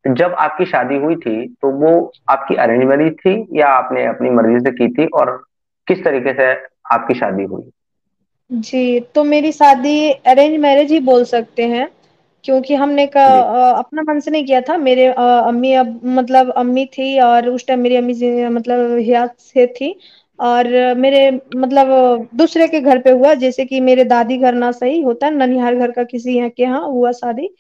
जब आपकी शादी हुई थी तो वो आपकी अरेंज मैरिज थी या आपने अपनी मर्जी से की थी, और किस तरीके से आपकी शादी हुई? जी, तो मेरी शादी अरेंज मैरिज ही बोल सकते हैं, क्योंकि हमने जी। अपना मन से नहीं किया था। मेरे अम्मी अब मतलब अम्मी थी और उस टाइम मेरी अम्मी जी मतलब हयात से थी, और मेरे मतलब दूसरे के घर पे हुआ, जैसे कि मेरे दादी घर ना सही होता है, ननिहाल घर का किसी यहाँ के यहाँ हुआ शादी।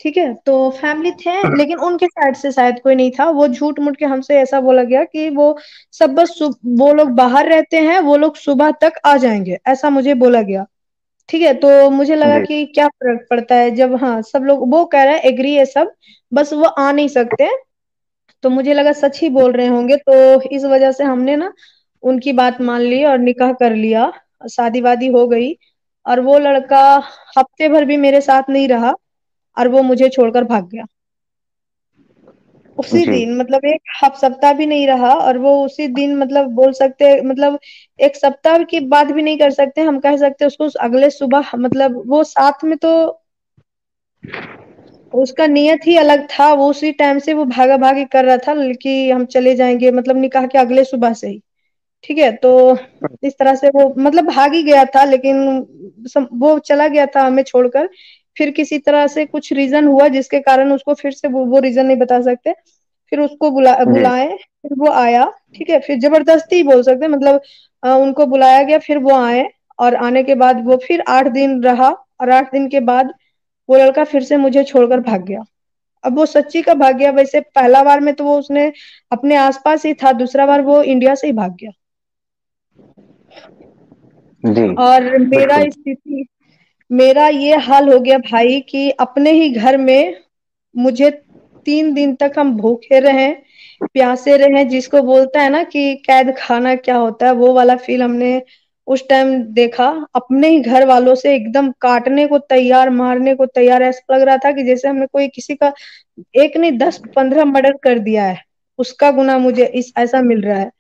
ठीक है, तो फैमिली थे, लेकिन उनके साइड से शायद कोई नहीं था। वो झूठ मूठ के हमसे ऐसा बोला गया कि वो सब बस वो लोग बाहर रहते हैं, वो लोग सुबह तक आ जाएंगे, ऐसा मुझे बोला गया। ठीक है, तो मुझे लगा जी। कि क्या फर्क पड़ता है जब हाँ सब लोग वो कह रहे हैं, एग्री है सब, बस वो आ नहीं सकते। तो मुझे लगा सच ही बोल रहे होंगे, तो इस वजह से हमने ना उनकी बात मान ली और निकाह कर लिया। शादी वादी हो गई, और वो लड़का हफ्ते भर भी मेरे साथ नहीं रहा, और वो मुझे छोड़कर भाग गया उसी जी। दिन। मतलब एक सप्ताह भी नहीं रहा, और वो उसी दिन मतलब बोल सकते मतलब एक सप्ताह की बात भी नहीं कर सकते, हम कह सकते उसको अगले सुबह। मतलब वो साथ में तो उसका नियत ही अलग था, वो उसी टाइम से वो भागा भागी कर रहा था कि हम चले जाएंगे, मतलब निकाह के अगले सुबह से ही। ठीक है, तो इस तरह से वो मतलब भाग ही गया था, लेकिन वो चला गया था हमें छोड़कर। फिर किसी तरह से कुछ रीजन हुआ जिसके कारण उसको फिर से वो रीजन नहीं बता सकते। फिर उसको जी। बुलाए, फिर वो आया। ठीक है, फिर जबरदस्ती ही बोल सकते हैं, मतलब उनको बुलाया गया, फिर वो आए। और आने के बाद वो फिर 8 दिन रहा, और 8 दिन के बाद वो लड़का फिर से मुझे छोड़कर भाग गया। अब वो सच्ची का भाग गया, वैसे पहला बार में तो वो उसने अपने आसपास ही था, दूसरा बार वो इंडिया से ही भाग गया। जी। और मेरा बिल्कुल। स्थिति, मेरा ये हाल हो गया भाई कि अपने ही घर में मुझे 3 दिन तक हम भूखे रहे, प्यासे रहे, जिसको बोलता है ना कि कैद खाना क्या होता है, वो वाला फील हमने उस टाइम देखा। अपने ही घर वालों से एकदम काटने को तैयार, मारने को तैयार, ऐसा लग रहा था कि जैसे हमने कोई किसी का एक नहीं 10-15 मर्डर कर दिया है, उसका गुना मुझे इस ऐसा मिल रहा है।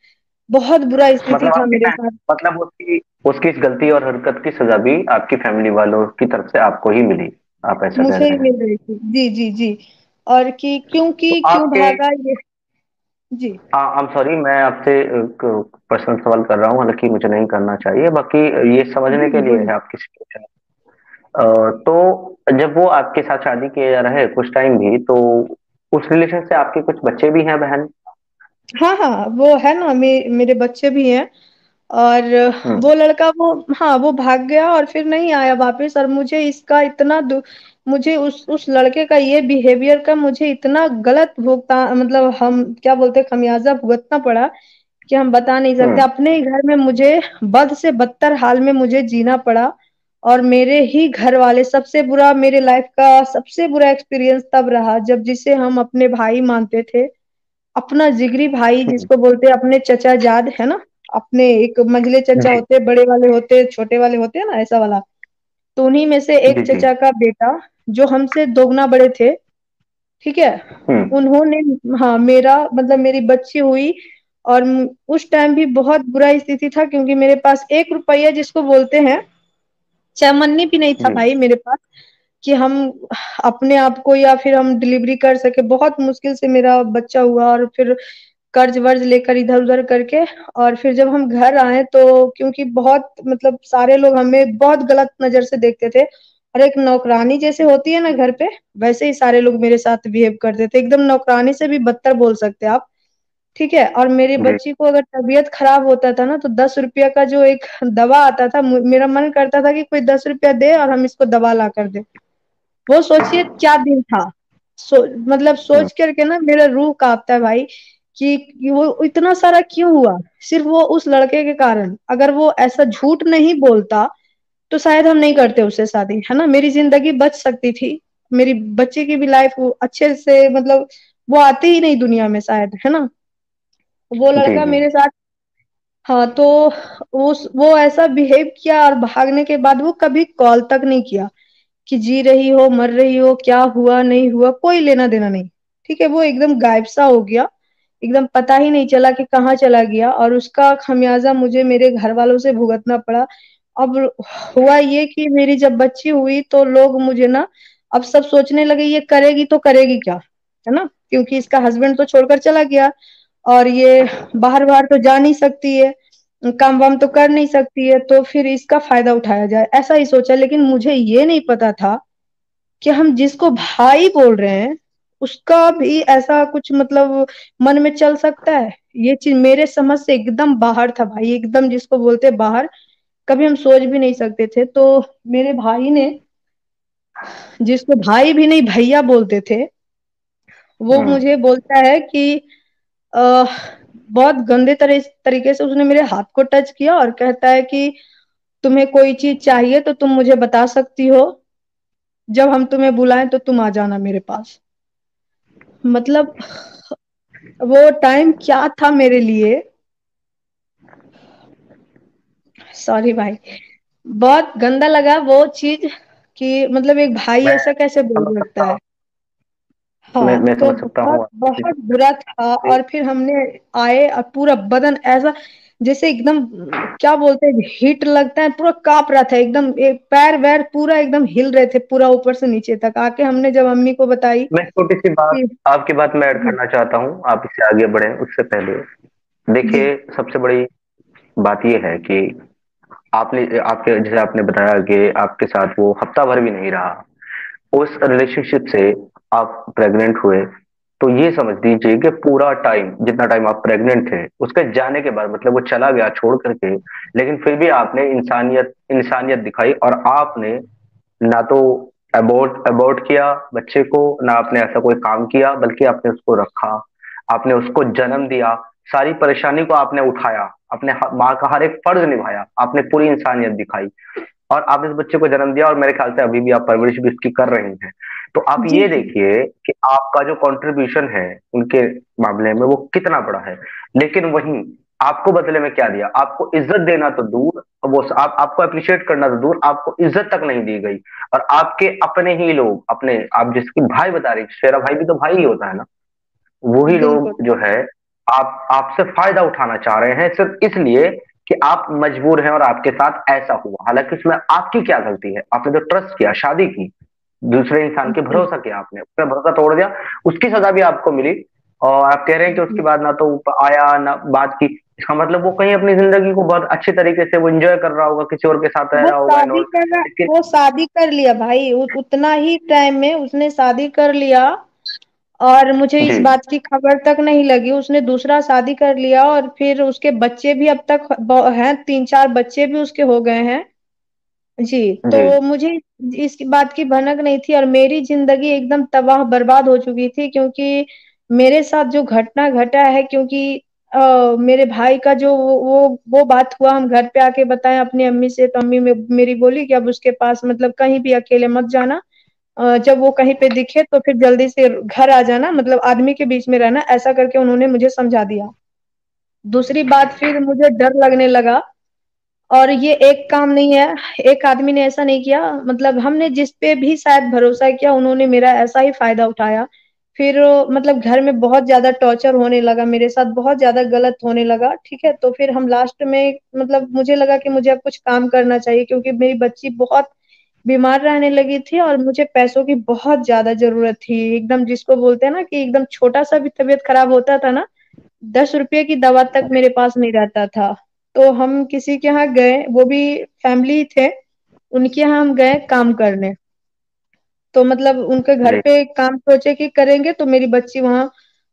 बहुत बुरा स्थिति मतलब था आपकी मेरे साथ। मतलब उसकी उसकी इस गलती और हरकत की सजा भी आपकी फैमिली वालों की तरफ से आपको ही मिली, आप ऐसा कह मुझे ही रहे हैं? मिल रही थी, जी जी जी। और कि तो क्यों आपके, भागा ये। जी आई एम सॉरी, मैं आपसे पर्सनल सवाल कर रहा हूँ, हालांकि मुझे नहीं करना चाहिए, बाकी ये समझने जी के जी लिए बोलिए। है आपकी सिचुएशन। तो जब वो आपके साथ शादी किए रहे कुछ टाइम भी, तो उस रिलेशन से आपके कुछ बच्चे भी हैं, बहन? हाँ हाँ, वो है ना, मेरे बच्चे भी हैं। और हम्म। वो लड़का वो, हाँ वो भाग गया और फिर नहीं आया वापस। और मुझे इसका इतना मुझे उस लड़के का ये बिहेवियर का मुझे इतना गलत भुगता मतलब हम क्या बोलते हैं, खमियाजा भुगतना पड़ा कि हम बता नहीं सकते। हम्म। अपने ही घर में मुझे बद से बदतर हाल में मुझे जीना पड़ा। और मेरे ही घर वाले, सबसे बुरा मेरे लाइफ का सबसे बुरा एक्सपीरियंस तब रहा जब जिसे हम अपने भाई मानते थे, अपना जिगरी भाई हम्म। जिसको बोलते हैं, अपने चचा जाद है ना, अपने एक मंझले चचा जी। होते, बड़े वाले होते, छोटे वाले होते हैं ना, ऐसा वाला। तो उन्हीं में से एक जी। जी। चचा का बेटा जो हमसे दोगुना बड़े थे। ठीक है, हम्म। उन्होंने, हाँ मेरा मतलब मेरी बच्ची हुई। और उस टाइम भी बहुत बुरा स्थिति था, क्योंकि मेरे पास 1 रुपया जिसको बोलते हैं चमन्नी भी नहीं था जी। भाई मेरे पास, कि हम अपने आप को या फिर हम डिलीवरी कर सके। बहुत मुश्किल से मेरा बच्चा हुआ, और फिर कर्ज वर्ज लेकर इधर उधर करके। और फिर जब हम घर आए तो क्योंकि बहुत मतलब सारे लोग हमें बहुत गलत नजर से देखते थे, और एक नौकरानी जैसे होती है ना घर पे, वैसे ही सारे लोग मेरे साथ बिहेव करते थे, एकदम नौकरानी से भी बदतर बोल सकते हैं आप। ठीक है, और मेरी जी। बच्ची को अगर तबीयत खराब होता था ना, तो 10 रुपया का जो एक दवा आता था, मेरा मन करता था कि कोई 10 रुपया दे और हम इसको दवा ला कर दे। वो सोचिए क्या दिन था। मतलब हम्म। सोच करके ना मेरा रूह कांपता है भाई, कि वो इतना सारा क्यों हुआ, सिर्फ वो उस लड़के के कारण। अगर वो ऐसा झूठ नहीं बोलता तो शायद हम नहीं करते उससे शादी, है ना, मेरी जिंदगी बच सकती थी। मेरी बच्चे की भी लाइफ अच्छे से मतलब वो आते ही नहीं दुनिया में शायद, है ना। वो जी। लड़का जी। मेरे साथ, हाँ तो वो ऐसा बिहेव किया, और भागने के बाद वो कभी कॉल तक नहीं किया कि जी रही हो, मर रही हो, क्या हुआ नहीं हुआ, कोई लेना देना नहीं। ठीक है, वो एकदम गायब सा हो गया, एकदम पता ही नहीं चला कि कहाँ चला गया, और उसका खमियाजा मुझे मेरे घर वालों से भुगतना पड़ा। अब हुआ ये कि मेरी जब बच्ची हुई तो लोग मुझे ना अब सब सोचने लगे ये करेगी तो करेगी क्या। है ना, क्योंकि इसका हस्बैंड तो छोड़कर चला गया और ये बाहर बाहर तो जा नहीं सकती है, काम वाम तो कर नहीं सकती है, तो फिर इसका फायदा उठाया जाए, ऐसा ही सोचा। लेकिन मुझे ये नहीं पता था कि हम जिसको भाई बोल रहे हैं उसका भी ऐसा कुछ मतलब मन में चल सकता है। ये चीज मेरे समझ से एकदम बाहर था भाई, एकदम जिसको बोलते हैं बाहर, कभी हम सोच भी नहीं सकते थे। तो मेरे भाई ने, जिसको भाई भी नहीं भैया बोलते थे, वो हम्म। मुझे बोलता है कि आ, बहुत गंदे तरीके से उसने मेरे हाथ को टच किया और कहता है कि तुम्हें कोई चीज चाहिए तो तुम मुझे बता सकती हो, जब हम तुम्हें बुलाएं तो तुम आ जाना मेरे पास। मतलब वो टाइम क्या था मेरे लिए, सॉरी भाई, बहुत गंदा लगा वो चीज, कि मतलब एक भाई मैं ऐसा कैसे समझ बोल सकता सकता हूँ। है। हाँ, मैं तो समझ सकता बहुत हूँ आपकी बहुत बुरा था। चीज़। और फिर हमने आए और पूरा बदन ऐसा जैसे एकदम, क्या बोलते हैं, हीट लगता है, पूरा कांप रहा था एकदम, एक पैर वैर पूरा एकदम हिल रहे थे पूरा ऊपर से नीचे तक। आके हमने जब अम्मी को बताई मैं छोटी सी बात कि आपकी बात में ऐड जी करना चाहता हूँ, आप इससे आगे बढ़े उससे पहले जी देखिए, सबसे बड़ी बात यह है कि आपने आपके जैसे आपने बताया कि आपके साथ वो हफ्ता भर भी नहीं रहा, उस रिलेशनशिप से आप प्रेग्नेंट हुए, तो ये समझ लीजिए कि पूरा टाइम जितना टाइम आप प्रेग्नेंट थे उसके जाने के बाद, मतलब वो चला गया छोड़ करके, लेकिन फिर भी आपने इंसानियत इंसानियत दिखाई और आपने ना तो अबॉर्ट अबॉर्ट किया बच्चे को, ना आपने ऐसा कोई काम किया, बल्कि आपने उसको रखा, आपने उसको जन्म दिया, सारी परेशानी को आपने उठाया, अपने माँ का हर एक फर्ज निभाया, आपने पूरी इंसानियत दिखाई और आप इस बच्चे को जन्म दिया और मेरे ख्याल से अभी भी आप परवरिश भी उसकी कर रही हैं। तो आप जी ये जी देखिए कि आपका जो कंट्रीब्यूशन है उनके मामले में वो कितना बड़ा है। लेकिन वहीं आपको बदले में क्या दिया? आपको इज्जत देना तो दूर, वो आपको अप्रिशिएट करना तो दूर, आपको इज्जत तक नहीं दी गई। और आपके अपने ही लोग, अपने आप जिसकी भाई बता रही, शेरा भाई भी तो भाई ही होता है ना, वही बिल्कुल। लोग जो है आप आपसे फायदा उठाना चाह रहे हैं सिर्फ इसलिए कि आप मजबूर हैं और आपके साथ ऐसा हुआ। हालांकि इसमें आपकी क्या गलती है? आपने जो ट्रस्ट किया, शादी की, दूसरे इंसान के जी भरोसा किया, आपने उसका भरोसा तोड़ दिया, उसकी सजा भी आपको मिली। और आप कह रहे हैं कि उसके जी। बाद ना तो आया ना बात की, इसका मतलब वो कहीं अपनी जिंदगी को बहुत अच्छे तरीके से वो एंजॉय कर रहा होगा, किसी और के साथ रह वो रहा होगा एंड शादी ऑल। कर रहा, लेकिन वो शादी कर लिया भाई, उतना ही टाइम में उसने शादी कर लिया। और मुझे जी इस बात की खबर तक नहीं लगी, उसने दूसरा शादी कर लिया और फिर उसके बच्चे भी अब तक हैं, 3-4 बच्चे भी उसके हो गए हैं। जी, जी तो मुझे इस बात की भनक नहीं थी और मेरी जिंदगी एकदम तबाह बर्बाद हो चुकी थी, क्योंकि मेरे साथ जो घटना घटा है, क्योंकि मेरे भाई का जो वो बात हुआ, हम घर पे आके बताएं अपनी अम्मी से, तो अम्मी मेरी बोली कि अब उसके पास मतलब कहीं भी अकेले मत जाना, जब वो कहीं पे दिखे तो फिर जल्दी से घर आ जाना, मतलब आदमी के बीच में रहना, ऐसा करके उन्होंने मुझे समझा दिया। दूसरी बात, फिर मुझे डर लगने लगा। और ये एक काम नहीं है, एक आदमी ने ऐसा नहीं किया, मतलब हमने जिस पे भी शायद भरोसा किया उन्होंने मेरा ऐसा ही फायदा उठाया। फिर मतलब घर में बहुत ज्यादा टॉर्चर होने लगा मेरे साथ, बहुत ज्यादा गलत होने लगा, ठीक है। तो फिर हम लास्ट में, मतलब मुझे लगा कि मुझे अब कुछ काम करना चाहिए, क्योंकि मेरी बच्ची बहुत बीमार रहने लगी थी और मुझे पैसों की बहुत ज्यादा जरूरत थी, एकदम जिसको बोलते हैं ना कि एकदम छोटा सा भी तबीयत खराब होता था ना, 10 रुपए की दवा तक मेरे पास नहीं रहता था। तो हम किसी के यहाँ गए, वो भी फैमिली थे, उनके यहाँ हम गए काम करने। तो मतलब उनके घर जी पे काम सोचे कि करेंगे तो मेरी बच्ची वहां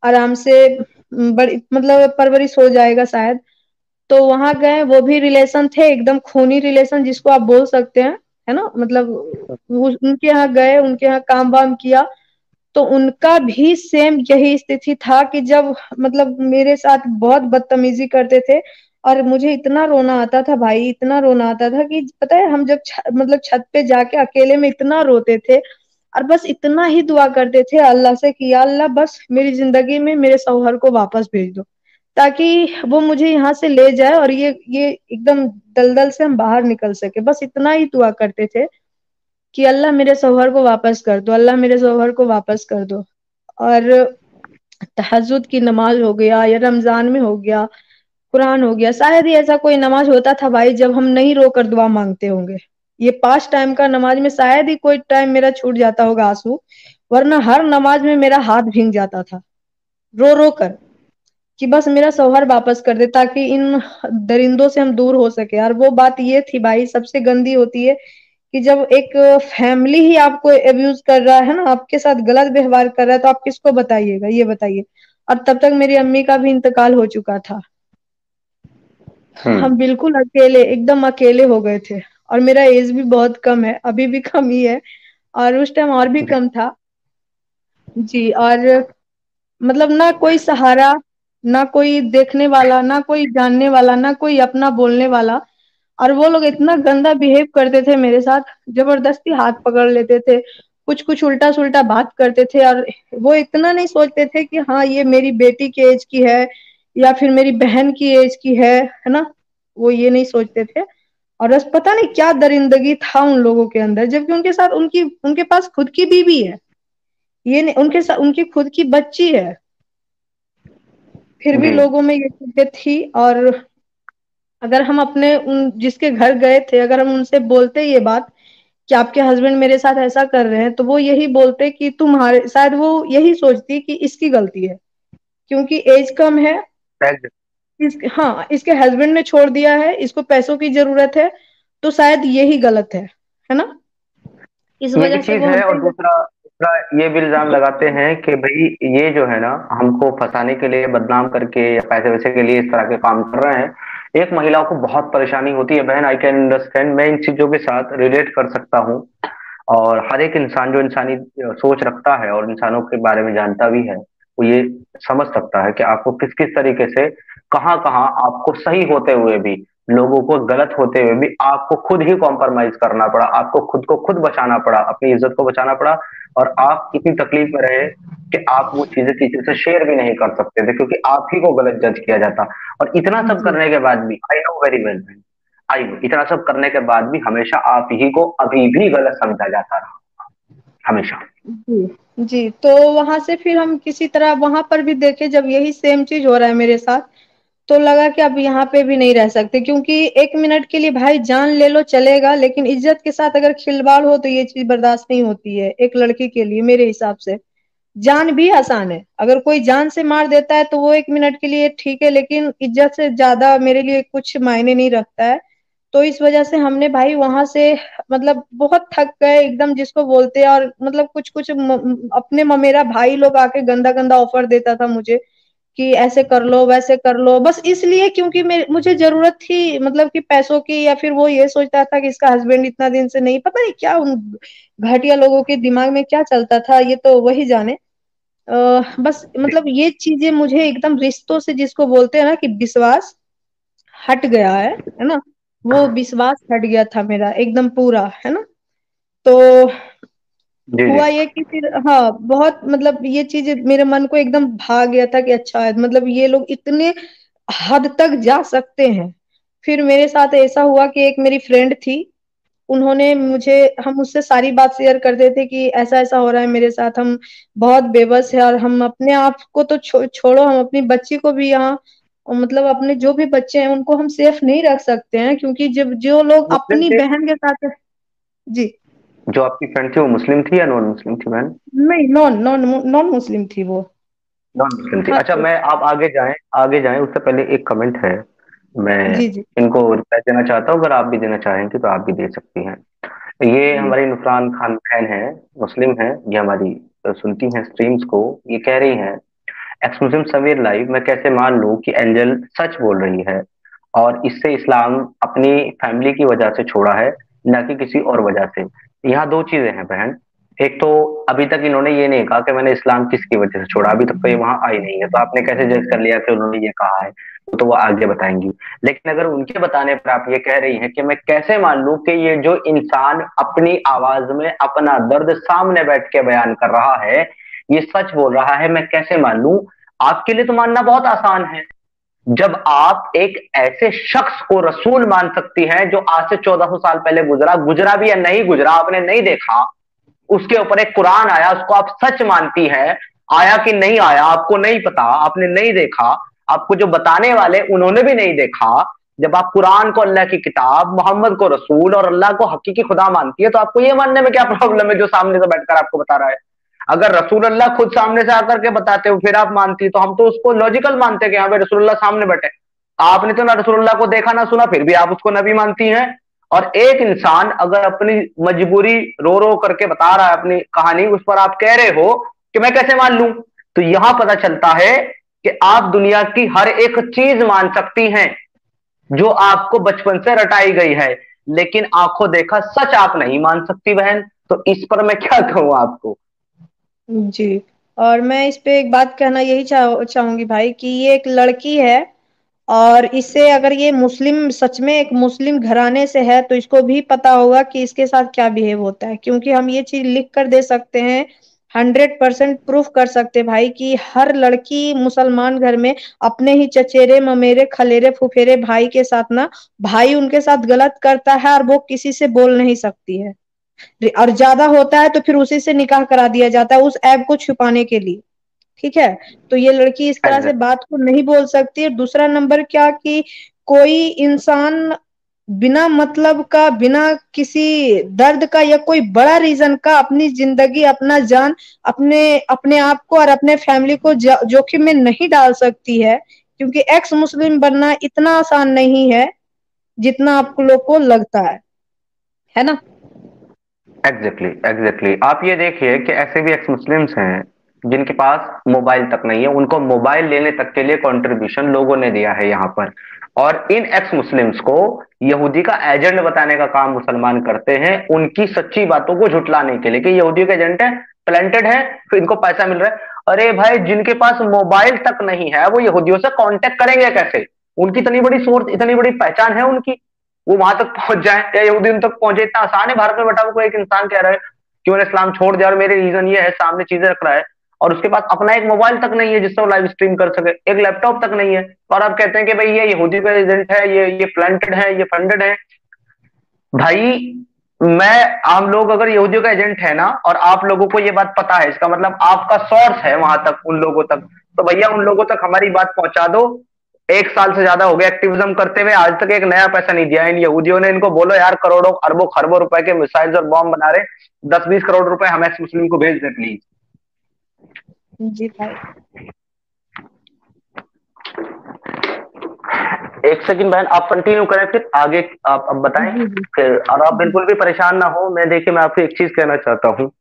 आराम से बड़ी मतलब परवरिश हो जाएगा शायद। तो वहां गए, वो भी रिलेशन थे, एकदम खूनी रिलेशन जिसको आप बोल सकते हैं, है ना, मतलब उनके यहाँ गए, उनके यहाँ काम वाम किया। तो उनका भी सेम यही स्थिति था कि जब मतलब मेरे साथ बहुत बदतमीजी करते थे, और मुझे इतना रोना आता था भाई, इतना रोना आता था कि पता है, हम जब मतलब छत पे जाके अकेले में इतना रोते थे और बस इतना ही दुआ करते थे अल्लाह से कि या अल्लाह बस मेरी जिंदगी में मेरे शौहर को वापस भेज दो, ताकि वो मुझे यहाँ से ले जाए और ये एकदम दलदल से हम बाहर निकल सके, बस इतना ही दुआ करते थे कि अल्लाह मेरे शौहर को वापस कर दो, अल्लाह मेरे शौहर को वापस कर दो। और तहज्जुद की नमाज हो गया या रमजान में हो गया, कुरान हो गया, शायद ही ऐसा कोई नमाज होता था भाई जब हम नहीं रोकर दुआ मांगते होंगे। ये 5 टाइम का नमाज में शायद ही कोई टाइम मेरा छूट जाता होगा आंसू, वरना हर नमाज में मेरा हाथ भींग जाता था, रो रो कर, कि बस मेरा शौहर वापस कर दे ताकि इन दरिंदों से हम दूर हो सके। और वो बात ये थी भाई, सबसे गंदी होती है कि जब एक फैमिली ही आपको अब्यूज कर रहा है ना, आपके साथ गलत व्यवहार कर रहा है, तो आप किसको बताइएगा, ये बताइए। और तब तक मेरी अम्मी का भी इंतकाल हो चुका था। हम हम्म। बिल्कुल अकेले, एकदम अकेले हो गए थे। और मेरा एज भी बहुत कम है, अभी भी कम ही है, और उस टाइम और भी जी। कम था। जी। और मतलब ना कोई सहारा, ना कोई देखने वाला, ना कोई जानने वाला, ना कोई अपना बोलने वाला। और वो लोग इतना गंदा बिहेव करते थे मेरे साथ, जबरदस्ती हाथ पकड़ लेते थे, कुछ कुछ उल्टा सुल्टा बात करते थे। और वो इतना नहीं सोचते थे कि हाँ ये मेरी बेटी के एज की है या फिर मेरी बहन की एज की है ना। वो ये नहीं सोचते थे। और बस पता नहीं क्या दरिंदगी था उन लोगों के अंदर, जबकि उनके साथ उनके पास खुद की बीवी है, ये नहीं, उनके साथ उनकी खुद की बच्ची है, फिर भी जी। लोगों में ये चीजें थी। और अगर हम अपने उन जिसके घर गए थे, अगर हम उनसे बोलते ये बात कि आपके हस्बैंड मेरे साथ ऐसा कर रहे हैं, तो वो यही बोलते कि तुम्हारे, शायद वो यही सोचती कि इसकी गलती है, क्योंकि एज कम है। Exactly। हाँ, इसके हस्बैंड ने छोड़ दिया है, इसको पैसों की जरूरत है, तो शायद यही गलत है ना। इस ये वजह एक से चीज वो है, और हमसे। दूसरा दूसरा ये भी इल्जाम लगाते हैं कि भाई ये जो है ना, हमको फंसाने के लिए, बदनाम करके या पैसे वैसे के लिए इस तरह के काम कर रहे हैं। एक महिलाओं को बहुत परेशानी होती है बहन, आई कैन अंडरस्टैंड, मैं इन चीजों के साथ रिलेट कर सकता हूँ। और हर एक इंसान जो इंसानी सोच रखता है और इंसानों के बारे में जानता भी है, वो ये समझ सकता है कि आपको किस किस तरीके से, कहाँ कहाँ आपको सही होते हुए भी, लोगों को गलत होते हुए भी आपको खुद ही कॉम्प्रोमाइज करना पड़ा, आपको खुद को खुद बचाना पड़ा, अपनी इज्जत को बचाना पड़ा। और आप इतनी तकलीफ में रहे कि आप वो चीजें किसी से शेयर भी नहीं कर सकते थे, क्योंकि आप ही को गलत जज किया जाता। और इतना सब जी करने के बाद भी, I know very well, I know, इतना सब करने के बाद भी हमेशा आप ही को अभी भी गलत समझा जाता रहा, हमेशा। जी जी। तो वहां से फिर हम किसी तरह वहां पर भी देखे, जब यही सेम चीज हो रहा है मेरे साथ, तो लगा कि अब यहाँ पे भी नहीं रह सकते, क्योंकि एक मिनट के लिए भाई जान ले लो चलेगा, लेकिन इज्जत के साथ अगर खिलवाड़ हो तो ये चीज बर्दाश्त नहीं होती है एक लड़की के लिए, मेरे हिसाब से। जान भी आसान है, अगर कोई जान से मार देता है तो वो एक मिनट के लिए ठीक है, लेकिन इज्जत से ज्यादा मेरे लिए कुछ मायने नहीं रखता है। तो इस वजह से हमने भाई वहां से, मतलब बहुत थक गए एकदम जिसको बोलते हैं। और मतलब कुछ कुछ अपने ममेरा भाई लोग आके गंदा गंदा ऑफर देता था मुझे कि ऐसे कर लो वैसे कर लो, बस इसलिए क्योंकि मुझे जरूरत थी, मतलब कि पैसों की। या फिर वो ये सोचता था कि इसका हस्बैंड इतना दिन से नहीं, पता नहीं क्या उन घटिया लोगों के दिमाग में क्या चलता था, ये तो वही जाने। बस जी। मतलब ये चीजें मुझे एकदम रिश्तों से, जिसको बोलते हैं ना कि विश्वास हट गया है ना। वो विश्वास हट गया था मेरा एकदम पूरा, है ना। तो जी। जी। हुआ ये कि फिर हाँ, बहुत मतलब ये चीज मेरे मन को एकदम भा गया था कि अच्छा है, मतलब ये लोग इतने हद तक जा सकते हैं। फिर मेरे साथ ऐसा हुआ कि एक मेरी फ्रेंड थी, उन्होंने मुझे, हम उससे सारी बात शेयर करते थे कि ऐसा ऐसा हो रहा है मेरे साथ, हम बहुत बेबस है, और हम अपने आप को तो छोड़ो, हम अपनी बच्ची को भी यहाँ, मतलब अपने जो भी बच्चे हैं उनको हम सेफ नहीं रख सकते हैं, क्योंकि जब जो लोग मुस्लिम अपनी थे? बहन के साथ। जी। जो आपकी फ्रेंड थी वो मुस्लिम थी या नॉन मुस्लिम थी बहन? नहीं, नॉन नॉन नॉन मुस्लिम थी वो। नॉन मुस्लिम थी, हाँ अच्छा। तो। मैं, आप आगे जाएं, आगे जाएं उससे पहले एक कमेंट है, मैं जी जी इनको रिप्लाई देना चाहता हूँ, अगर आप भी देना चाहेंगे तो आप भी दे सकती हैं। ये जी हमारी नुकसान खान बहन है, मुस्लिम है, ये हमारी सुनती हैं स्ट्रीम्स को। ये कह रही हैं, एक्स मुस्लिम समीर लाइव, मैं कैसे मान लूं कि एंजल सच बोल रही है और इससे इस्लाम अपनी फैमिली की वजह से छोड़ा है, ना कि किसी और वजह से। यहाँ दो चीजें हैं बहन। एक तो, अभी तक इन्होंने ये नहीं कहा कि मैंने इस्लाम किसकी वजह से छोड़ा, अभी तक तो ये वहां आई नहीं है, तो आपने कैसे जज कर लिया कि उन्होंने ये कहा है? तो वो आगे बताएंगी। लेकिन अगर उनके बताने पर आप ये कह रही हैं कि मैं कैसे मान लूं कि ये जो इंसान अपनी आवाज में अपना दर्द सामने बैठ के बयान कर रहा है, ये सच बोल रहा है, मैं कैसे मान लूं? आपके लिए तो मानना बहुत आसान है। जब आप एक ऐसे शख्स को रसूल मान सकती हैं, जो आज से 1400 साल पहले गुजरा, गुजरा भी या नहीं गुजरा आपने नहीं देखा, उसके ऊपर एक कुरान आया, उसको आप सच मानती है, आया कि नहीं आया आपको नहीं पता, आपने नहीं देखा, आपको जो बताने वाले उन्होंने भी नहीं देखा। जब आप कुरान को अल्लाह की किताब, मोहम्मद को रसूल और अल्लाह को हकीकी खुदा मानती है, तो आपको ये मानने में क्या प्रॉब्लम है जो सामने से बैठकर आपको बता रहा है? अगर रसूलुल्लाह खुद सामने से आकर के बताते हो फिर आप मानती है, तो हम तो उसको लॉजिकल मानते हैं कि हाँ भाई रसूलुल्लाह सामने बैठे। आपने तो ना रसूलुल्लाह को देखा ना सुना, फिर भी आप उसको नबी मानती हैं। और एक इंसान अगर अपनी मजबूरी रो रो करके बता रहा है अपनी कहानी, उस पर आप कह रहे हो कि मैं कैसे मान लूं। तो यहां पता चलता है कि आप दुनिया की हर एक चीज मान सकती हैं जो आपको बचपन से रटाई गई है, लेकिन आंखों देखा सच आप नहीं मान सकती बहन। तो इस पर मैं क्या कहूं आपको। जी। और मैं इस पे एक बात कहना यही चाहूंगी भाई कि ये एक लड़की है, और इससे अगर ये मुस्लिम सच में एक मुस्लिम घराने से है तो इसको भी पता होगा कि इसके साथ क्या बिहेव होता है, क्योंकि हम ये चीज लिख कर दे सकते हैं, 100% प्रूफ कर सकते हैं भाई कि हर लड़की मुसलमान घर में अपने ही चचेरे ममेरे खलेरे फुफेरे भाई के साथ ना, भाई उनके साथ गलत करता है और वो किसी से बोल नहीं सकती है, और ज्यादा होता है तो फिर उसी से निकाह करा दिया जाता है उस ऐब को छुपाने के लिए। ठीक है। तो ये लड़की इस तरह से एग्जैक्ट बात को नहीं बोल सकती है। दूसरा नंबर क्या कि कोई इंसान बिना मतलब का, बिना किसी दर्द का या कोई बड़ा रीजन का अपनी जिंदगी, अपना जान, अपने अपने आप को और अपने फैमिली को जोखिम में नहीं डाल सकती है, क्योंकि एक्स मुस्लिम बनना इतना आसान नहीं है जितना आप लोग को लगता है ना। एग्जैक्टली एग्जैक्टली आप ये देखिए कि ऐसे भी एक्स मुस्लिम्स हैं जिनके पास मोबाइल तक नहीं है, उनको मोबाइल लेने तक के लिए कंट्रीब्यूशन लोगों ने दिया है यहाँ पर। और इन एक्स मुस्लिम्स को यहूदी का एजेंट बताने का काम मुसलमान करते हैं, उनकी सच्ची बातों को झुटलाने के लिए कि यहूदियों के एजेंट है, टैलेंटेड है, तो इनको पैसा मिल रहा है। अरे भाई, जिनके पास मोबाइल तक नहीं है वो यहूदियों से कांटेक्ट करेंगे कैसे? उनकी इतनी बड़ी सोर्स, इतनी बड़ी पहचान है उनकी, वो वहां तक पहुंच जाए या यहूदी उन तक पहुंचे? इतना आसान है भारत में बैठा हुआ कोई एक इंसान कह रहा है कि मैंने इस्लाम छोड़ दिया और मेरे रीजन ये है, सामने चीजें रख रहा है, और उसके पास अपना एक मोबाइल तक नहीं है जिससे वो लाइव स्ट्रीम कर सके, एक लैपटॉप तक नहीं है, और आप कहते हैं कि भाई ये यहूदी का एजेंट है, ये प्लांटेड है, ये फंडेड है। भाई, मैं हम लोग अगर यहूदियों का एजेंट है ना, और आप लोगों को ये बात पता है, इसका मतलब आपका सोर्स है वहां तक, उन लोगों तक, तो भैया उन लोगों तक हमारी बात पहुंचा दो। 1 साल से ज्यादा हो गया एक्टिविज्म करते हुए, आज तक एक नया पैसा नहीं दिया इन यहूदियों ने। इनको बोलो यार, करोड़ों अरबों खरबों रुपए के मिसाइल्स और बॉम्ब बना रहे, 10-20 करोड़ रुपए हम एक्स मुस्लिम को भेज दें प्लीज। जी भाई। एक सेकंड बहन, आप कंटिन्यू करें फिर आगे, आप अब बताएं जी जी फिर। और आप बिल्कुल भी परेशान ना हो, मैं देखिए मैं आपसे एक चीज कहना चाहता हूँ।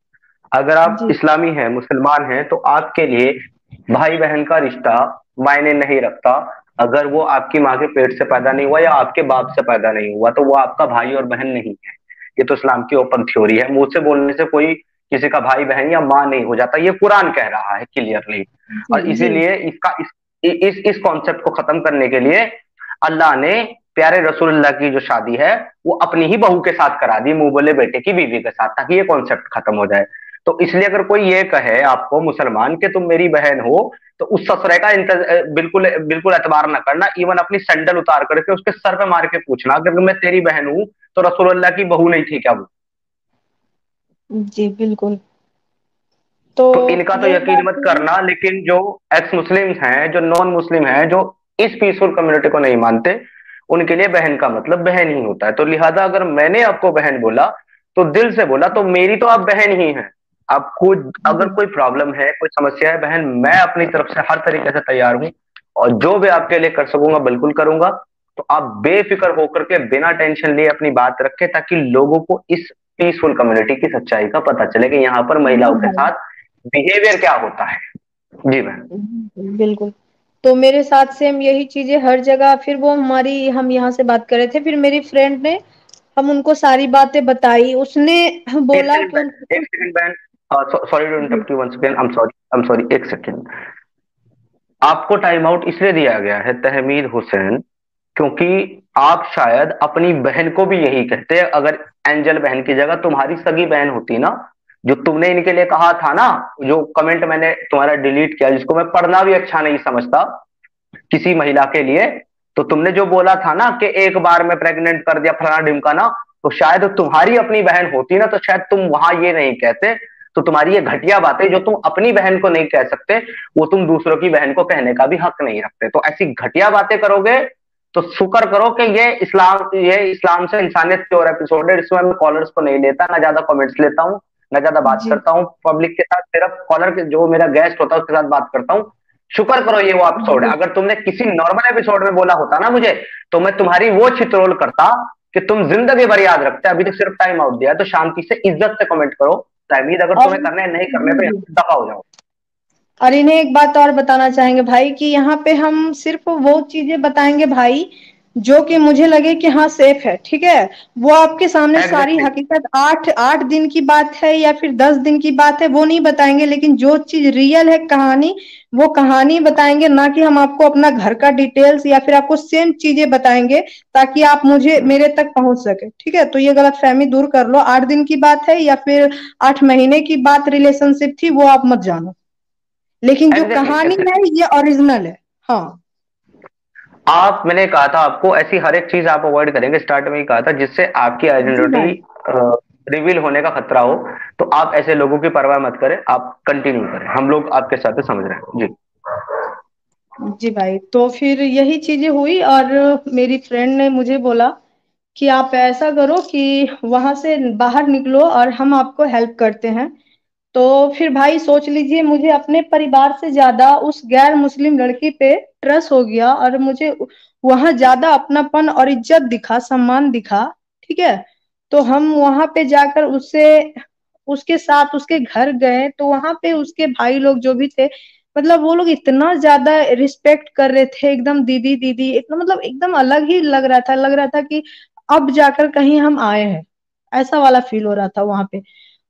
अगर आप जी इस्लामी हैं, मुसलमान हैं, तो आपके लिए भाई बहन का रिश्ता मायने नहीं रखता। अगर वो आपकी माँ के पेट से पैदा नहीं हुआ या आपके बाप से पैदा नहीं हुआ तो वो आपका भाई और बहन नहीं है। ये तो इस्लाम की ओपन थ्योरी है, मुंह से बोलने से कोई किसी का भाई बहन या माँ नहीं हो जाता, ये कुरान कह रहा है क्लियरली। जी और जी इसीलिए इसका इस कॉन्सेप्ट को खत्म करने के लिए अल्लाह ने प्यारे रसूलुल्लाह की जो शादी है वो अपनी ही बहू के साथ करा दी, मुंह बोले बेटे की बीवी के साथ, ताकि ये कॉन्सेप्ट खत्म हो जाए। तो इसलिए अगर कोई ये कहे आपको मुसलमान कि तुम मेरी बहन हो, तो उस ससुरे का बिल्कुल बिल्कुल एतबार ना करना। इवन अपनी सैंडल उतार करके उसके सर पे मार के पूछना कि अगर मैं तेरी बहन हूं तो रसूलुल्लाह की बहू नहीं थी क्या वो? जी बिल्कुल। तो तो इनका तो यही यकीन बात मत है। करना, लेकिन जो एक्स मुस्लिम्स हैं, जो नॉन मुस्लिम हैं, जो इस पीसफुल कम्युनिटी को नहीं मानते, उनके लिए बहन का मतलब बहन ही होता है। तो लिहाजा अगर मैंने आपको बहन बोला तो दिल से बोला, तो मेरी तो आप बहन ही हैं। आपको अगर जी कोई प्रॉब्लम है, कोई समस्या है बहन, मैं अपनी तरफ से हर तरीके से तैयार हूं, और जो भी आपके लिए कर सकूंगा बिल्कुल करूंगा। तो आप बेफिक्र होकर के बिना टेंशन लिए अपनी बात रखें, ताकि लोगों को इस पीसफुल कम्युनिटी की सच्चाई का पता चले कि यहाँ पर जी महिलाओं के भाई। साथ बिहेवियर क्या होता है। जी बहन। बिल्कुल। तो मेरे साथ सेम यही चीजें हर जगह, फिर वो हमारी, हम यहाँ से बात कर रहे थे, फिर मेरी फ्रेंड ने, हम उनको सारी बातें बताई, उसने एक बोला सेकंड कि बहन, उनको। एक सेकंड बहन, सॉरी टू जी interrupt you once again, I am sorry, एक सेकंड। आपको टाइम आउट इसलिए दिया गया है तहमीद हुसैन, क्योंकि आप शायद अपनी बहन को भी यही कहते। अगर एंजल बहन की जगह तुम्हारी सगी बहन होती ना, जो तुमने इनके लिए कहा था ना, जो कमेंट मैंने तुम्हारा डिलीट किया, जिसको मैं पढ़ना भी अच्छा नहीं समझता किसी महिला के लिए, तो तुमने जो बोला था ना कि एक बार में प्रेग्नेंट कर दिया फलाना ढिमकाना, तो शायद तुम्हारी अपनी बहन होती ना तो शायद तुम वहां ये नहीं कहते। तो तुम्हारी ये घटिया बातें जो तुम अपनी बहन को नहीं कह सकते, वो तुम दूसरों की बहन को कहने का भी हक नहीं रखते। तो ऐसी घटिया बातें करोगे तो शुक्र करो कि ये इस्लाम से इंसानियत की ओर एपिसोड है, इसमें मैं कॉलर्स को नहीं लेता, ना ज्यादा कमेंट्स लेता हूँ, ना ज्यादा बात जी करता हूँ पब्लिक के साथ, सिर्फ कॉलर के जो मेरा गेस्ट होता है उसके साथ बात करता हूँ। शुक्र करो ये वो एपिसोड है, जी। अगर तुमने किसी नॉर्मल एपिसोड में बोला होता ना मुझे, तो मैं तुम्हारी वो छित्रोल करता कि तुम जिंदगी भर याद रखते। अभी तक सिर्फ टाइम आउट दिया है, तो शांति से इज्जत से कमेंट करो। तहमीद, अगर और तुम्हें करना है, नहीं करने जी तो जी। यहाँ दफा हो जाओ। और इन्हें एक बात और बताना चाहेंगे भाई कि यहाँ पे हम सिर्फ वो चीजें बताएंगे भाई जो कि मुझे लगे कि हाँ सेफ है, ठीक है। वो आपके सामने सारी एग्जैक्टली। हकीकत 8 8 दिन की बात है या फिर 10 दिन की बात है वो नहीं बताएंगे, लेकिन जो चीज रियल है कहानी, वो कहानी बताएंगे, ना कि हम आपको अपना घर का डिटेल्स या फिर आपको सेम चीजें बताएंगे ताकि आप मुझे मेरे तक पहुंच सके, ठीक है। तो ये गलत फहमी दूर कर लो, 8 दिन की बात है या फिर 8 महीने की बात रिलेशनशिप थी वो आप मत जानो, लेकिन जो एग्जैक्टली कहानी है एग्जैक्टली। ये ओरिजिनल है। हाँ आप, मैंने कहा था आपको ऐसी हर एक चीज आप अवॉइड करेंगे, स्टार्ट में ही कहा था, जिससे आपकी जी भाई। आइडेंटिटी रिवील होने का खतरा हो। तो आप ऐसे लोगों की परवाह मत करें, आप कंटिन्यू करें, हम लोग आपके साथ समझ रहे हैं जी। जी भाई, तो फिर यही चीजें हुई और मेरी फ्रेंड ने मुझे बोला कि आप ऐसा करो कि वहां से बाहर निकलो और हम आपको हेल्प करते हैं। तो फिर भाई सोच लीजिए, मुझे अपने परिवार से ज्यादा उस गैर मुस्लिम लड़की पे ट्रस्ट हो गया और मुझे वहां ज्यादा अपनापन और इज्जत दिखा, सम्मान दिखा, ठीक है। तो हम वहां पे जाकर उससे उसके साथ उसके घर गए तो वहां पे उसके भाई लोग जो भी थे, मतलब वो लोग इतना ज्यादा रिस्पेक्ट कर रहे थे, एकदम दीदी दीदी, इतना मतलब एकदम अलग ही लग रहा था, लग रहा था कि अब जाकर कहीं हम आए हैं, ऐसा वाला फील हो रहा था वहां पे।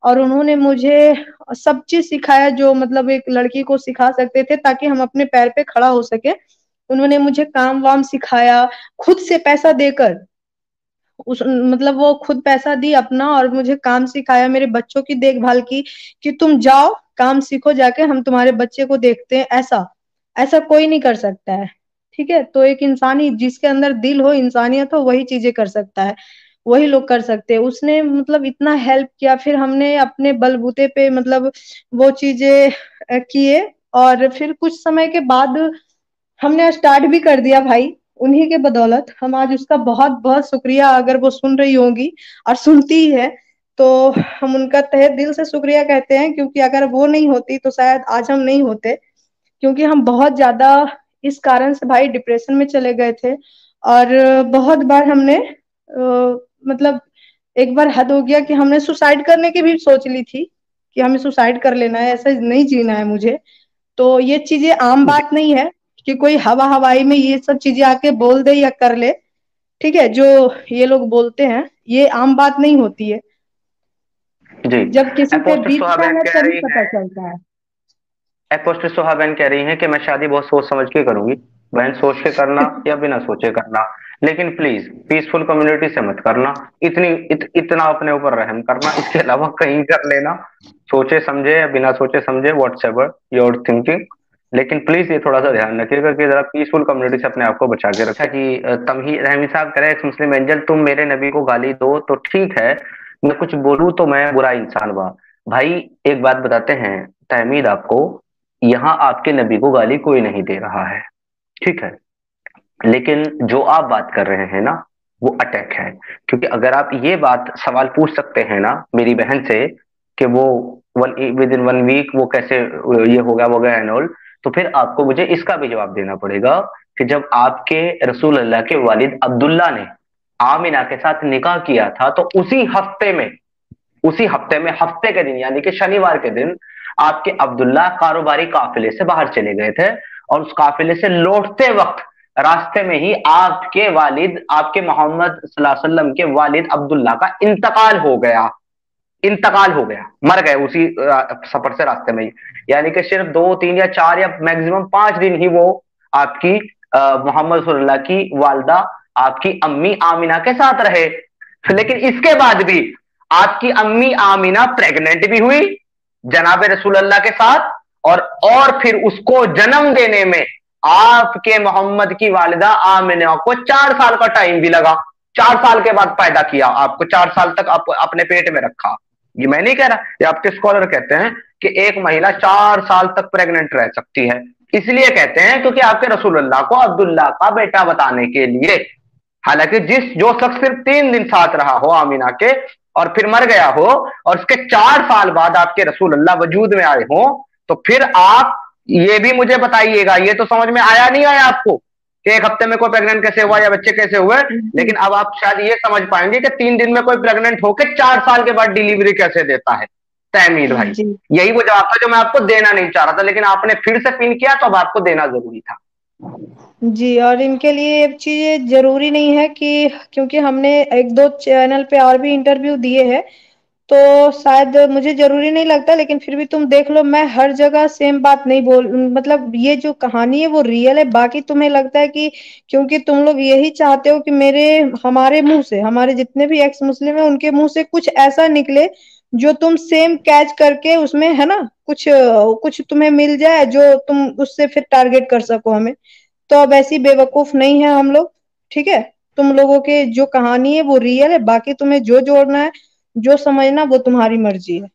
और उन्होंने मुझे सब चीज सिखाया जो मतलब एक लड़की को सिखा सकते थे ताकि हम अपने पैर पे खड़ा हो सके। उन्होंने मुझे काम वाम सिखाया, खुद से पैसा देकर, उस मतलब वो खुद पैसा दी अपना और मुझे काम सिखाया, मेरे बच्चों की देखभाल की कि तुम जाओ काम सीखो जाके, हम तुम्हारे बच्चे को देखते हैं। ऐसा ऐसा कोई नहीं कर सकता है, ठीक है। तो एक इंसानी जिसके अंदर दिल हो, इंसानियत हो, वही चीजें कर सकता है, वही लोग कर सकते हैं। उसने मतलब इतना हेल्प किया, फिर हमने अपने बलबूते पे मतलब वो चीजें किए। और फिर कुछ समय के बाद हमने स्टार्ट भी कर दिया भाई, उन्हीं के बदौलत। हम आज उसका बहुत बहुत शुक्रिया, अगर वो सुन रही होंगी और सुनती ही है तो हम उनका तहे दिल से शुक्रिया कहते हैं, क्योंकि अगर वो नहीं होती तो शायद आज हम नहीं होते। क्योंकि हम बहुत ज्यादा इस कारण से भाई डिप्रेशन में चले गए थे। और बहुत बार हमने मतलब एक बार हद हो गया कि हमने सुसाइड करने की भी सोच ली थी कि हमें सुसाइड कर लेना है, ऐसा नहीं जीना है मुझे। तो ये चीजें आम जी बात नहीं है कि कोई हवा हवाई में ये सब चीजें आके बोल दे या कर ले, ठीक है। जो ये लोग बोलते हैं ये आम बात नहीं होती है, जी। जब किसी पे अपोस्टल बीतता सुहाबैन है कह तभी रही पता है, चलता है। अपोस्टल सुहाबैन कह रही हैं कि मैं शादी बहुत सोच समझ के करूंगी। बहन, सोच के करना या बिना सोचे करना, लेकिन प्लीज पीसफुल कम्युनिटी से मत करना। इतना अपने ऊपर रहम करना, इसके अलावा कहीं कर लेना। सोचे समझे या बिना सोचे समझे, व्हाट्सएवर योर थिंकिंग, लेकिन प्लीज ये थोड़ा सा ध्यान रखिएगा कि जरा पीसफुल कम्युनिटी से अपने आप को बचा के रखें। अच्छा जी, तमही रहमी साहब कह रहे हैं, मुस्लिम एंजल तुम मेरे नबी को गाली दो तो ठीक है, मैं कुछ बोलूं तो मैं बुरा इंसान हुआ। भाई, एक बात बताते हैं तहमीद आपको, यहाँ आपके नबी को गाली कोई नहीं दे रहा है, ठीक है। लेकिन जो आप बात कर रहे हैं ना, वो अटैक है। क्योंकि अगर आप ये बात सवाल पूछ सकते हैं ना मेरी बहन से कि वो विद इन 1 वीक वो कैसे ये हो गया वो गया एंड ऑल, तो फिर आपको मुझे इसका भी जवाब देना पड़ेगा कि जब आपके रसूल अल्लाह के वालिद अब्दुल्ला ने आमिना के साथ निकाह किया था, तो उसी हफ्ते में हफ्ते के दिन यानी कि शनिवार के दिन आपके अब्दुल्ला कारोबारी काफिले से बाहर चले गए थे, और उस काफिले से लौटते वक्त रास्ते में ही आपके वालिद, आपके मोहम्मद सल्लल्लाहु अलैहि वसल्लम के वालिद अब्दुल्ला का इंतकाल हो गया, मर गए उसी सफर से, रास्ते में ही। यानी कि सिर्फ 2 3 या 4 या मैक्सिमम 5 दिन ही वो आपकी मोहम्मद सल्लल्लाहु की वालदा, आपकी अम्मी आमिना के साथ रहे। लेकिन इसके बाद भी आपकी अम्मी आमिना प्रेग्नेंट भी हुई जनाब रसूल अल्लाह के साथ, और फिर उसको जन्म देने में आपके मोहम्मद की वालिदा आमिना को 4 साल का टाइम भी लगा। 4 साल के बाद पैदा किया, आपको 4 साल तक अपने पेट में रखा। ये मैं नहीं कह रहा, ये आपके स्कॉलर कहते हैं कि एक महिला 4 साल तक प्रेग्नेंट रह सकती है। इसलिए कहते हैं क्योंकि आपके रसूल अल्लाह को अब्दुल्ला का बेटा बताने के लिए, हालांकि जिस जो शख्स सिर्फ 3 दिन साथ रहा हो आमिना के, और फिर मर गया हो, और उसके 4 साल बाद आपके रसूल अल्लाह वजूद में आए हो, तो फिर आप ये भी मुझे बताइएगा, ये तो समझ में आया नहीं आया आपको कि एक हफ्ते में कोई प्रेग्नेंट कैसे हुआ या बच्चे कैसे हुए, जी लेकिन अब आप शायद ये समझ पाएंगे कि 3 दिन में कोई प्रेग्नेंट होकर 4 साल के बाद डिलीवरी कैसे देता है। तहमीद भाई, जी यही वो जवाब था जो मैं आपको देना नहीं चाह रहा था, लेकिन आपने फिर से पिन किया तो अब आपको देना जरूरी था। जी, और इनके लिए एक चीज़ ज़रूरी नहीं है कि क्योंकि हमने 1-2 चैनल पे और भी इंटरव्यू दिए हैं, तो शायद मुझे ज़रूरी नहीं लगता, लेकिन फिर भी तुम देख लो, मैं हर जगह सेम बात नहीं बोल मतलब ये जो कहानी है वो रियल है। बाकी तुम्हें लगता है कि क्योंकि तुम लोग यही चाहते हो कि हमारे मुँह से, हमारे जितने भी एक्स मुस्लिम हैं उनके मुँह से कुछ ऐसा निकले जो तुम सेम कैच करके उसमें है ना, कुछ तुम्हें मिल जाए जो तुम उससे फिर टारगेट कर सको हमें। तो अब ऐसी बेवकूफ नहीं है हम लोग, ठीक है? तुम लोगों के जो कहानी है वो रियल है, बाकी तुम्हें जो जोड़ना है, जो समझना वो तुम्हारी मर्जी है।